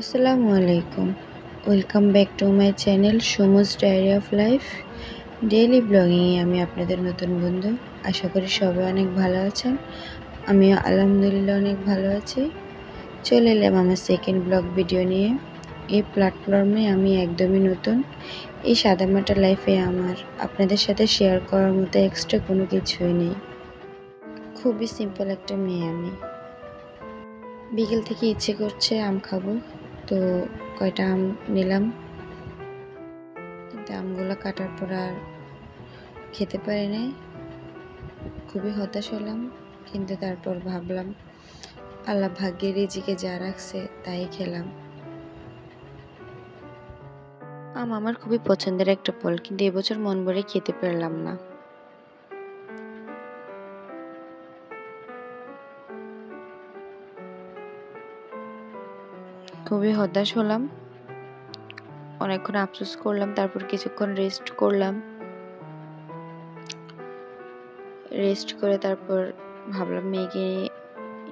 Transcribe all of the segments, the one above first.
আসসালামু আলাইকুম। Welcome back to my channel সুমুজ ডায়েরি অফ লাইফ ডেইলি ব্লগিংয়ে আমি আপনাদের নতুন বন্ধু। আশা করি সবাই অনেক ভালো আছেন। আমিও আলহামদুলিল্লাহ অনেক ভালো আছি। চলে এলাম আমার সেকেন্ড ব্লগ ভিডিও নিয়ে। এই প্ল্যাটফর্মে আমি একদমই নতুন। এই সাদামাটা লাইফে আমার আপনাদের সাথে শেয়ার করার মতো এক্সট্রা কোনো কিছুই নেই। খুবই সিম্পল একটা মেয়ে আমি। বিকেল থেকে ইচ্ছে করছে আম খাবো, তো কয়টা আম নিলাম, কিন্তু আমগুলো কাটার পর আর খেতে পারি নাই। খুবই হতাশ হলাম, কিন্তু তারপর ভাবলাম আল্লাহ ভাগ্যে রিজিকে যা রাখছে তাই খেলাম। আম আমার খুবই পছন্দের একটা ফল, কিন্তু এবছর মন ভরে খেতে পারলাম না। খুবই হতাশ হলাম, অনেকক্ষণ আফসোস করলাম, তারপর কিছুক্ষণ রেস্ট করলাম। রেস্ট করে তারপর ভাবলাম মেয়েকে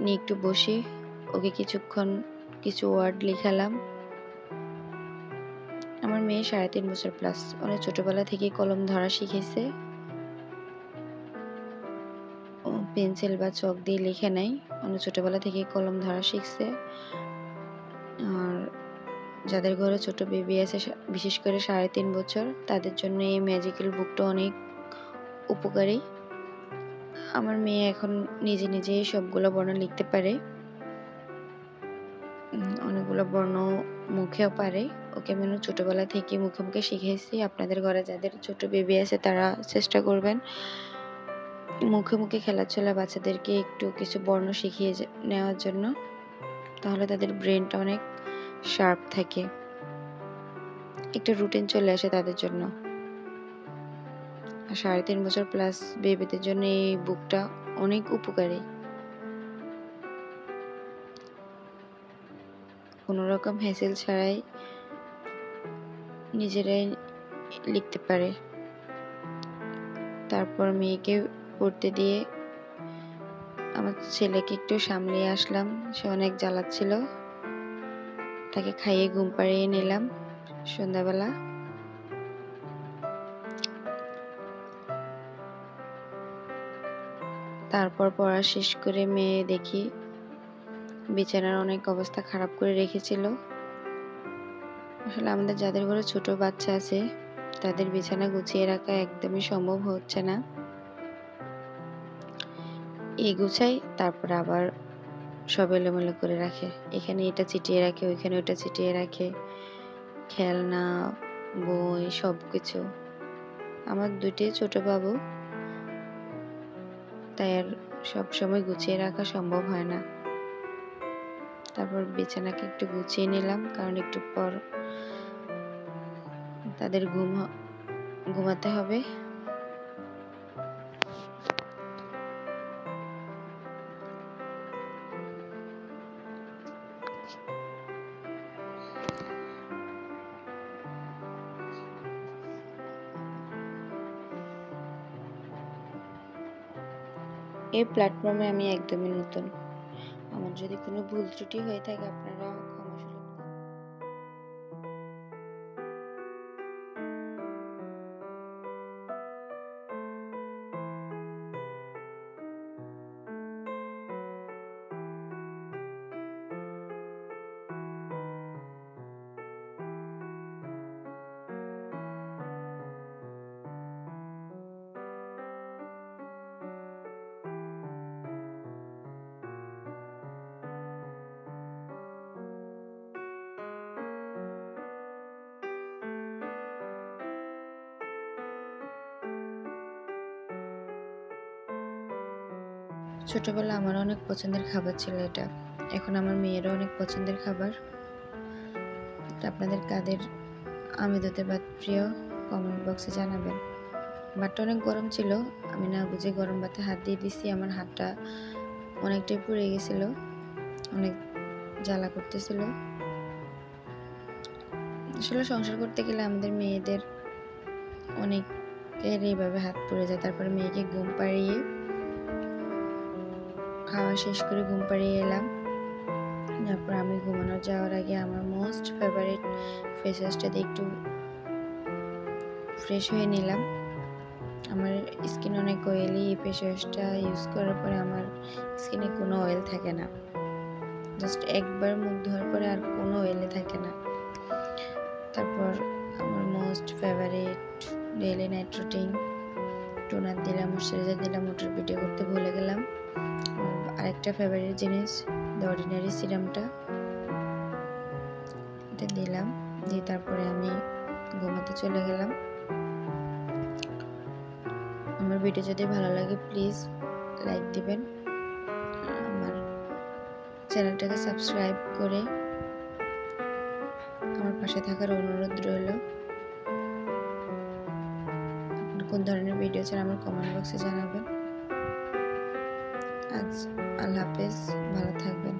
নিয়ে একটু বসি, ওকে কিছুক্ষণ কিছু ওয়ার্ড লিখালাম। আমার মেয়ে 3.5 বছর প্লাস, অনেক ছোটবেলা থেকেই কলম ধরা শিখেছে। পেন্সিল বা চক দিয়ে লিখে নাই, অনেক ছোটবেলা থেকেই কলম ধরা শিখছে। আর যাদের ঘরে ছোট বেবি আছে, বিশেষ করে 3.5 বছর, তাদের জন্য এই ম্যাজিক্যাল বুকটা অনেক উপকারী। আমার মেয়ে এখন নিজে নিজেই সবগুলো বর্ণ লিখতে পারে, অনেকগুলো বর্ণ মুখেও পারে। ওকে আমি ছোটবেলা থেকে মুখে মুখে শিখেছি। আপনাদের ঘরে যাদের ছোট বেবি আছে তারা চেষ্টা করবেন মুখে মুখে খেলাধুলা বাচ্চাদেরকে একটু কিছু বর্ণ শিখিয়ে নেওয়ার জন্য, তাহলে তাদের ব্রেনটা অনেক শার্প থাকে, একটা রুটিন চলে আসে তাদের জন্য। 3.5 বছর প্লাস বেবিদের জন্য এই বুকটা অনেক উপকারী। কোনো রকম হ্যাসেল ছাড়াই নিজেরাই লিখতে পারে। তারপর মেয়েকে পড়তে দিয়ে আমার ছেলেকে একটু সামলিয়ে আসলাম, সে অনেক জ্বালাচ্ছিল। তাকে খাইয়ে ঘুম পাড়িয়ে নিলাম সন্ধ্যাবেলা। তারপর পড়া শেষ করে মেয়ে দেখি বিছানার অনেক অবস্থা খারাপ করে রেখেছিল। আসলে আমাদের যাদের ঘরে ছোট বাচ্চা আছে তাদের বিছানা গুছিয়ে রাখা একদমই সম্ভব হচ্ছে না। এই গুছাই, তারপর আবার সব এলোমেলো করে রাখে, এখানে এটা ছিটিয়ে রাখে, ওইখানে ওটা ছিটিয়ে রাখে, খেলনা, বই, সবকিছু। আমার 2টি ছোট বাবু, তাই আর সব সময় গুছিয়ে রাখা সম্ভব হয় না। তারপর বিছানাকে একটু গুছিয়ে নিলাম, কারণ একটু পর তাদের ঘুমাতে হবে। এই প্ল্যাটফর্মে আমি একদমই নতুন। আমার যদি কোনো ভুল ত্রুটি হয়ে থাকে আপনারা ক্ষমা সুযোগ দিন। ছোটবেলা আমার অনেক পছন্দের খাবার ছিল এটা, এখন আমার মেয়েরও অনেক পছন্দের খাবার। আপনাদের কাদের আমি দুধে ভাত প্রিয় কমেন্ট বক্সে জানাবেন। ভাতটা অনেক গরম ছিল, আমি না বুঝে গরম ভাতে হাত দিয়ে দিছি, আমার হাতটা অনেকটাই পুড়ে গেছিল, অনেক জ্বালা করতেছিল। আসলে সংসার করতে গেলে আমাদের মেয়েদের অনেকের এইভাবে হাত পুড়ে যায়। তারপরে মেয়েকে ঘুম পাড়িয়ে খাওয়া শেষ করে ঘুম পাড়িয়ে এলাম। তারপর আমি ঘুমানো যাওয়ার আগে আমার মোস্ট ফেভারিট ফেস ওয়াশটা দিয়ে একটু ফ্রেশ হয়ে নিলাম। আমার স্কিন অনেক অয়েলি, এই ফেস ওয়াশটা ইউজ করার পরে আমার স্কিনে কোনো অয়েল থাকে না, জাস্ট একবার মুখ ধোয়ার পরে আর কোনো অয়েলে থাকে না। তারপর আমার most favourite daily night routine, toner দিলাম, ময়শ্চারাইজার দিলাম, ওটার ভিডিও করতে ভুলে গেলাম। আরেকটা ফেভারিট জিনিস দ্য অর্ডিনারি সিরামটা, এটা দিলাম, দিয়ে তারপরে আমি ঘুমাতে চলে গেলাম। আমার ভিডিও যদি ভালো লাগে প্লিজ লাইক দিবেন, আমার চ্যানেলটাকে সাবস্ক্রাইব করে আমার পাশে থাকার অনুরোধ রইল। আপনি কোন ধরনের ভিডিও চান আমার কমেন্ট বক্সে জানাবেন। আজ আল্লাহ হাফেজ, ভালো থাকবেন।